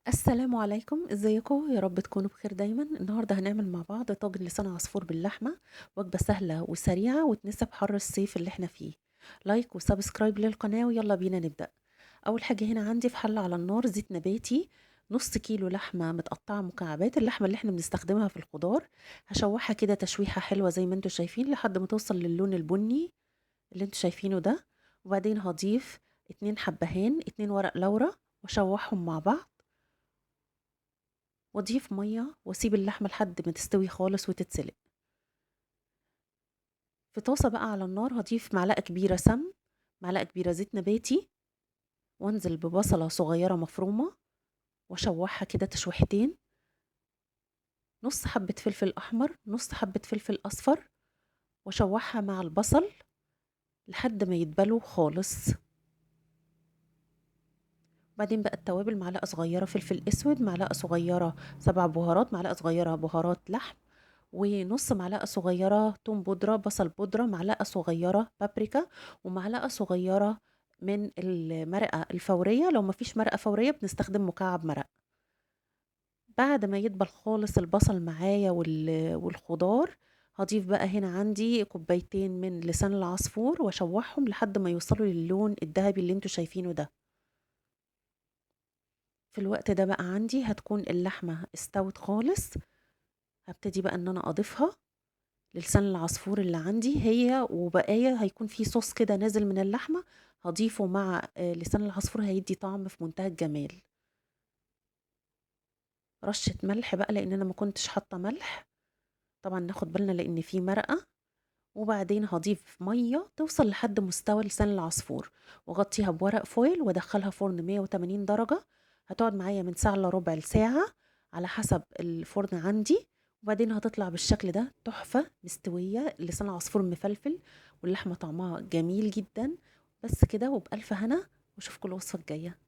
السلام عليكم، ازيكم؟ يا رب تكونوا بخير دايما. النهارده هنعمل مع بعض طاجن لسان عصفور باللحمه، وجبه سهله وسريعه وتناسب حر الصيف اللي احنا فيه. لايك وسبسكرايب للقناه ويلا بينا نبدا. اول حاجه هنا عندي في حله على النار زيت نباتي، نص كيلو لحمه متقطعه مكعبات، اللحمه اللي احنا بنستخدمها في الخضار. هشوحها كده تشويحه حلوه زي ما انتوا شايفين لحد ما توصل للون البني اللي انتوا شايفينه ده. وبعدين هضيف 2 حبهان 2 ورق لورا واشوحهم مع بعض، واضيف ميه واسيب اللحمه لحد ما تستوي خالص وتتسلق. في طاسه بقى على النار هضيف معلقه كبيره سمن، معلقه كبيره زيت نباتي، وانزل ببصله صغيره مفرومه واشوحها كده تشويحتين، نص حبه فلفل احمر نص حبه فلفل اصفر، واشوحها مع البصل لحد ما يدبلوا خالص. بعدين بقى التوابل: معلقه صغيره فلفل اسود، معلقه صغيره 7 بهارات، معلقه صغيره بهارات لحم، ونص معلقة صغيرة توم بودرة، بصل بودرة، معلقة صغيرة بابريكا، ومعلقة صغيرة من المرقة الفورية. لو مفيش مرقة فورية بنستخدم مكعب مرق. بعد ما يدبل خالص البصل معايا والخضار، هضيف بقى هنا عندي كوبايتين من لسان العصفور واشوحهم لحد ما يوصلوا للون الذهبي اللي انتوا شايفينه ده. في الوقت ده بقى عندي هتكون اللحمة استوت خالص. هبتدي بقى ان انا اضيفها للسان العصفور اللي عندي، هي وبقايا هيكون في صوص كده نازل من اللحمة، هضيفه مع لسان العصفور، هيدي طعم في منتهى الجمال. رشة ملح بقى لان انا ما كنتش حاطة ملح، طبعا ناخد بالنا لان في مرقة. وبعدين هضيف مية توصل لحد مستوى لسان العصفور، واغطيها بورق فويل وادخلها فرن 180 درجة. هتقعد معايا من ساعة الا ربع لساعة على حسب الفرن عندي. وبعدين هتطلع بالشكل ده تحفة مستوية، لسان العصفور مفلفل واللحمة طعمها جميل جدا. بس كده وبألف هنا، واشوفكم الوصفة الجاية.